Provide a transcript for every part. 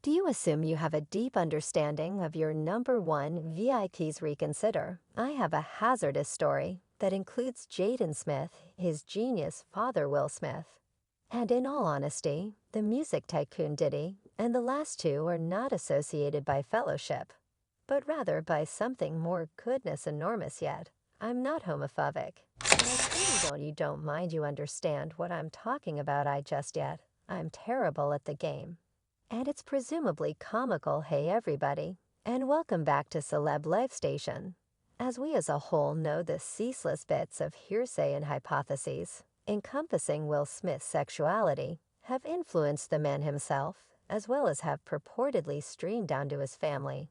Do you assume you have a deep understanding of your number one VIPs reconsider? I have a hazardous story that includes Jaden Smith, his genius father Will Smith. And in all honesty, the music tycoon Diddy and the last two are not associated by fellowship, but rather by something more goodness enormous yet. I'm not homophobic. And I truly don't mind you understand what I'm talking about I just yet. I'm terrible at the game. And it's presumably comical. Hey everybody, and welcome back to Celeb Life Station. As we as a whole know the ceaseless bits of hearsay and hypotheses, encompassing Will Smith's sexuality, have influenced the man himself, as well as have purportedly streamed down to his family.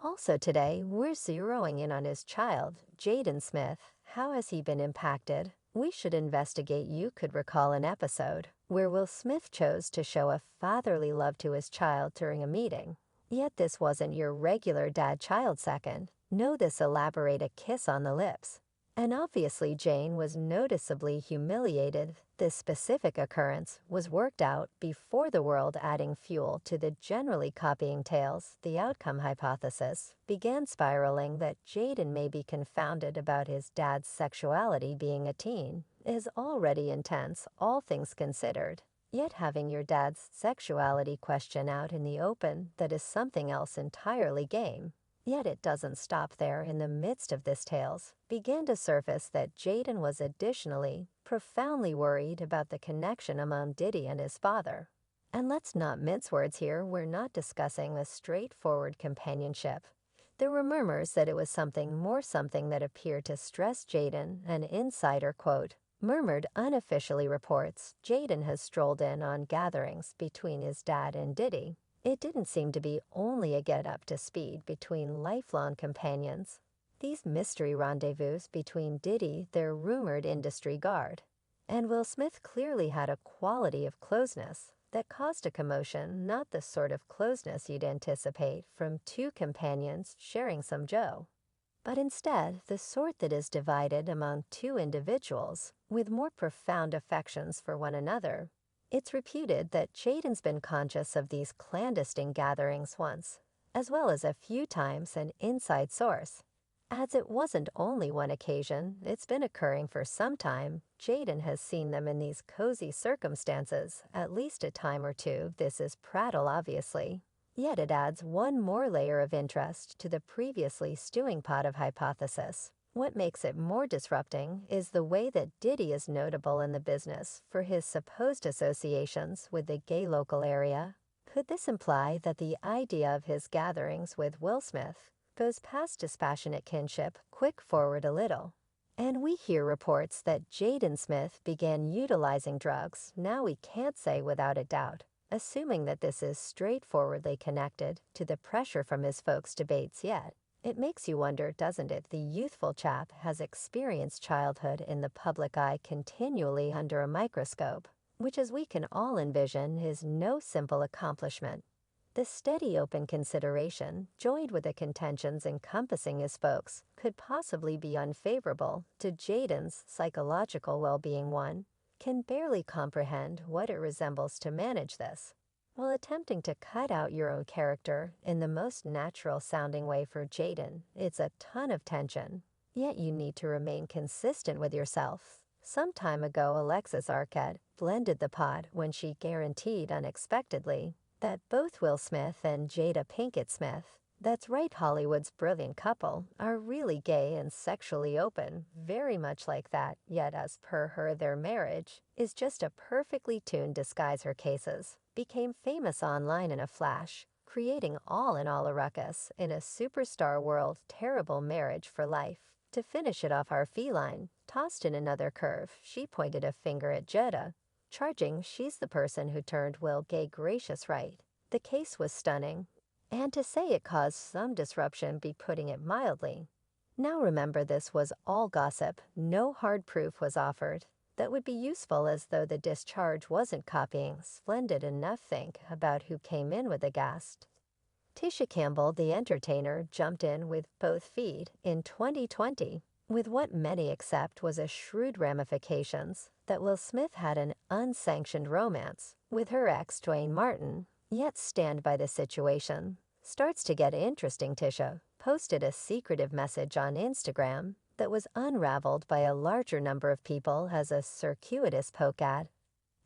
Also today, we're zeroing in on his child, Jaden Smith. How has he been impacted? We should investigate. You could recall an episode where Will Smith chose to show a fatherly love to his child during a meeting. Yet this wasn't your regular dad-child second. No, this elaborate a kiss on the lips. And obviously Jane was noticeably humiliated. This specific occurrence was worked out before the world, adding fuel to the generally copying tales. The outcome hypothesis began spiraling that Jaden may be confounded about his dad's sexuality. Being a teen is already intense, all things considered. Yet having your dad's sexuality question out in the open, that is something else entirely. Game. Yet it doesn't stop there. In the midst of this tales, began to surface that Jaden was additionally profoundly worried about the connection among Diddy and his father. And let's not mince words here, we're not discussing a straightforward companionship. There were murmurs that it was something more, something that appeared to stress Jaden. An insider quote murmured unofficially reports Jaden has strolled in on gatherings between his dad and Diddy. It didn't seem to be only a get up to speed between lifelong companions. These mystery rendezvous between Diddy, their rumored industry guard, and Will Smith clearly had a quality of closeness that caused a commotion, not the sort of closeness you'd anticipate from two companions sharing some joe, but instead the sort that is divided among two individuals with more profound affections for one another. It's reputed that Jaden's been conscious of these clandestine gatherings once, as well as a few times. An inside source adds it wasn't only one occasion, it's been occurring for some time. Jaden has seen them in these cozy circumstances at least a time or two. This is prattle, obviously. Yet it adds one more layer of interest to the previously stewing pot of hypothesis. What makes it more disrupting is the way that Diddy is notable in the business for his supposed associations with the gay local area. Could this imply that the idea of his gatherings with Will Smith goes past dispassionate kinship? Quick forward a little, and we hear reports that Jaden Smith began utilizing drugs. Now we can't say without a doubt, assuming that this is straightforwardly connected to the pressure from his folks' debates. Yet it makes you wonder, doesn't it? The youthful chap has experienced childhood in the public eye, continually under a microscope, which, as we can all envision, is no simple accomplishment. The steady open consideration, joined with the contentions encompassing his folks, could possibly be unfavorable to Jaden's psychological well-being. One can barely comprehend what it resembles to manage this while attempting to cut out your own character in the most natural-sounding way. For Jaden, it's a ton of tension, yet you need to remain consistent with yourself. Some time ago, Alexis Arquette blended the pot when she guaranteed unexpectedly that both Will Smith and Jada Pinkett Smith, that's right, Hollywood's brilliant couple, are really gay and sexually open, very much like that. Yet as per her, their marriage is just a perfectly tuned disguise. Her cases became famous online in a flash, creating all in all a ruckus in a superstar world. Terrible marriage for life. To finish it off, our feline tossed in another curve. She pointed a finger at Jada, charging she's the person who turned Will gay. Gracious, right? The case was stunning, and to say it caused some disruption be putting it mildly. Now remember, this was all gossip. No hard proof was offered that would be useful, as though the discharge wasn't copying. Splendid enough. Think about who came in with the guest. Tisha Campbell, the entertainer, jumped in with both feet in 2020, with what many accept was a shrewd ramifications that Will Smith had an unsanctioned romance with her ex Dwayne Martin. yet stand by the situation. Starts to get interesting. Tisha posted a secretive message on Instagram that was unraveled by a larger number of people as a circuitous poke ad.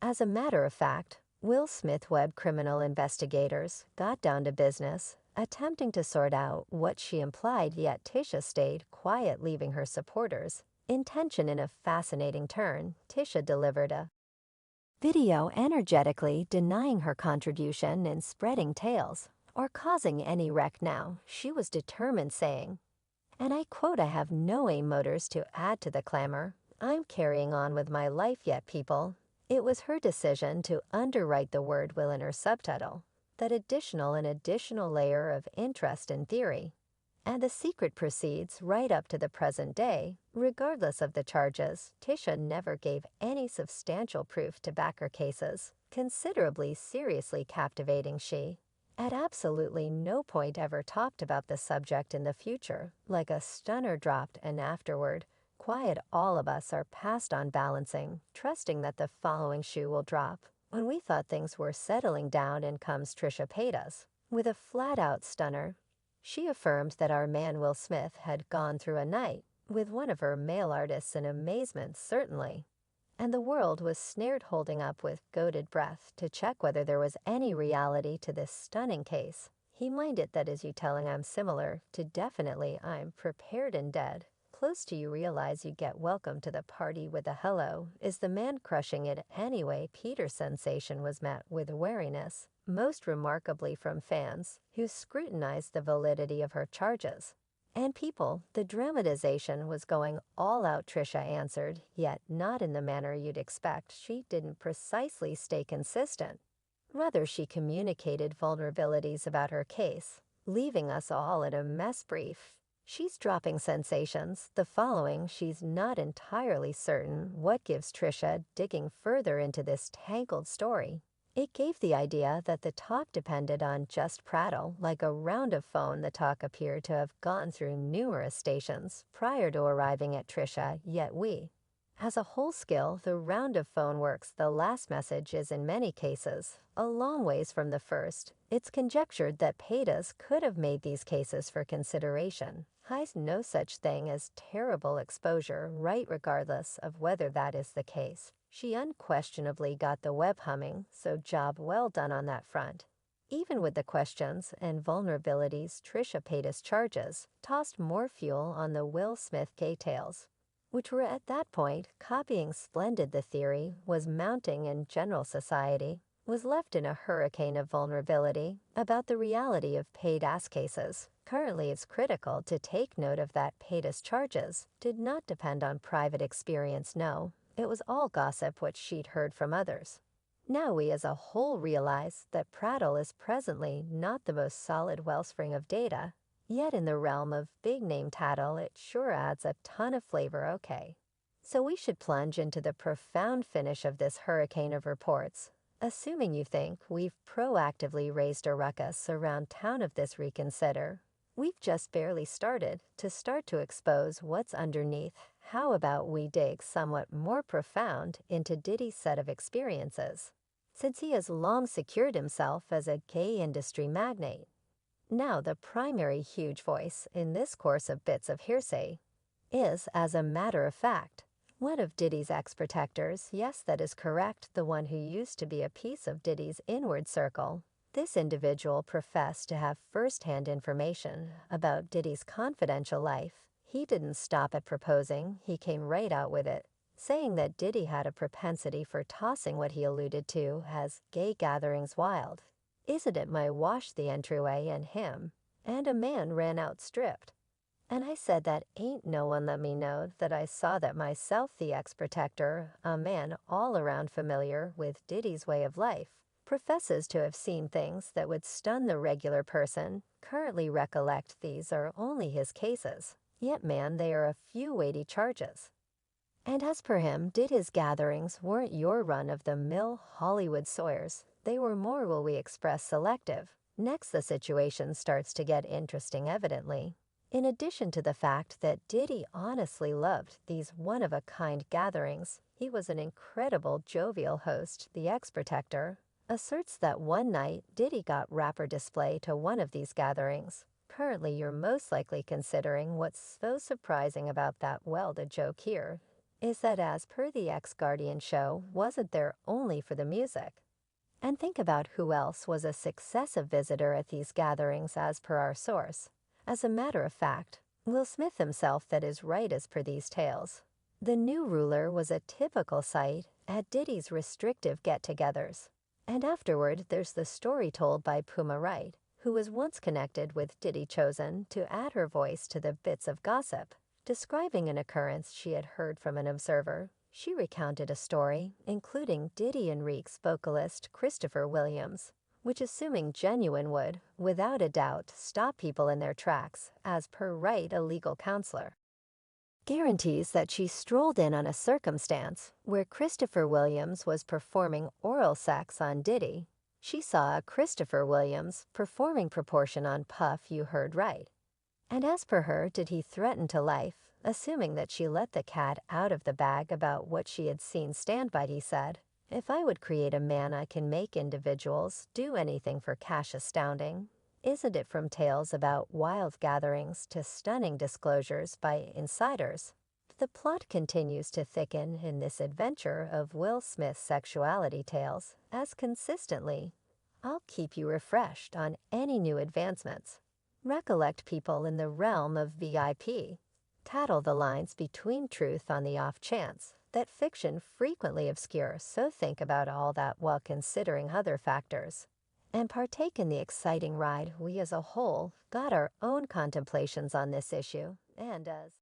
As a matter of fact, Will Smith web criminal investigators got down to business, attempting to sort out what she implied, yet Tisha stayed quiet, leaving her supporters. Intention in a fascinating turn, Tisha delivered a video energetically denying her contribution in spreading tales or causing any wreck. Now, she was determined, saying, and I quote, I have no aim motors to add to the clamor. I'm carrying on with my life yet, people. It was her decision to underwrite the word will in her subtitle, that additional layer of interest in theory. And the secret proceeds right up to the present day. Regardless of the charges, Tisha never gave any substantial proof to back her cases. Considerably seriously captivating, she at absolutely no point ever talked about the subject in the future, like a stunner dropped, and afterward, quiet, all of us are passed on balancing, trusting that the following shoe will drop. When we thought things were settling down, in comes Trisha Paytas with a flat-out stunner. She affirmed that our man Will Smith had gone through a night with one of her male artists. In amazement, certainly. And the world was snared, holding up with goated breath to check whether there was any reality to this stunning case. He minded that as you telling I'm similar to definitely I'm prepared and dead. Close to you realize you get welcome to the party with a hello. Is the man crushing it anyway? Peter's sensation was met with wariness, most remarkably from fans who scrutinized the validity of her charges. And people, the dramatization was going all out. Trisha answered, yet not in the manner you'd expect. She didn't precisely stay consistent. Rather, she communicated vulnerabilities about her case, leaving us all in a mess. Brief. She's dropping sensations. The following, she's not entirely certain what gives Trisha digging further into this tangled story. It gave the idea that the talk depended on just prattle, like a round of phone. The talk appeared to have gone through numerous stations prior to arriving at Trisha, yet we, as a whole skill, the round of phone works. The last message is in many cases a long ways from the first. It's conjectured that Paytas could have made these cases for consideration. Highs no such thing as terrible exposure, right? Regardless of whether that is the case, she unquestionably got the web humming, so job well done on that front. Even with the questions and vulnerabilities, Trisha Paytas' charges tossed more fuel on the Will Smith K-tales, which were at that point copying splendid. The theory was mounting, and general society was left in a hurricane of vulnerability about the reality of Paytas cases. Currently, it's critical to take note of that Paytas charges did not depend on private experience. No, it was all gossip, what she'd heard from others. Now we as a whole realize that prattle is presently not the most solid wellspring of data, yet in the realm of big-name tattle it sure adds a ton of flavor. Okay, so we should plunge into the profound finish of this hurricane of reports, assuming you think we've proactively raised a ruckus around town of this. Reconsider. We've just barely started to expose what's underneath. How about we dig somewhat more profound into Diddy's set of experiences, since he has long secured himself as a gay industry magnate. Now, the primary huge voice in this course of bits of hearsay is, as a matter of fact, one of Diddy's ex-protectors. Yes, that is correct, the one who used to be a piece of Diddy's inward circle. This individual professed to have first-hand information about Diddy's confidential life. He didn't stop at proposing, he came right out with it, saying that Diddy had a propensity for tossing what he alluded to as gay gatherings wild. Isn't it my wash the entryway and him, and a man ran out stripped. And I said that ain't no one let me know that I saw that myself. The ex-protector, a man all around familiar with Diddy's way of life, professes to have seen things that would stun the regular person. Currently recollect these are only his cases, yet man, they are a few weighty charges. And as per him, did his gatherings weren't your run-of-the-mill Hollywood Sawyers. They were more, will we express, selective. Next, the situation starts to get interesting. Evidently, in addition to the fact that Diddy honestly loved these one-of-a-kind gatherings, he was an incredible jovial host. The ex-protector asserts that one night Diddy got rapper display to one of these gatherings. Currently, you're most likely considering what's so surprising about that. Well, the joke here is that, as per the ex-Guardian show, wasn't there only for the music. And think about who else was a successive visitor at these gatherings as per our source. As a matter of fact, Will Smith himself, that is right as per these tales. The new ruler was a typical sight at Diddy's restrictive get-togethers. And afterward, there's the story told by Puma Wright, who was once connected with Diddy, chosen to add her voice to the bits of gossip. Describing an occurrence she had heard from an observer, she recounted a story, including Diddy and Reek's vocalist Christopher Williams, which, assuming genuine, would, without a doubt, stop people in their tracks, as per Wright, a legal counselor. Guarantees that she strolled in on a circumstance where Christopher Williams was performing oral sex on Diddy. She saw a Christopher Williams performing proportion on Puff, you heard right. And as per her, did he threaten to life, assuming that she let the cat out of the bag about what she had seen stand by. He said, "If I would create a man, I can make individuals do anything for cash." Astounding, isn't it? From tales about wild gatherings to stunning disclosures by insiders. The plot continues to thicken in this adventure of Will Smith's sexuality tales, as consistently I'll keep you refreshed on any new advancements. Recollect, people in the realm of VIP tattle the lines between truth on the off chance that fiction frequently obscures, so think about all that while considering other factors. And partake in the exciting ride. We as a whole got our own contemplations on this issue, and as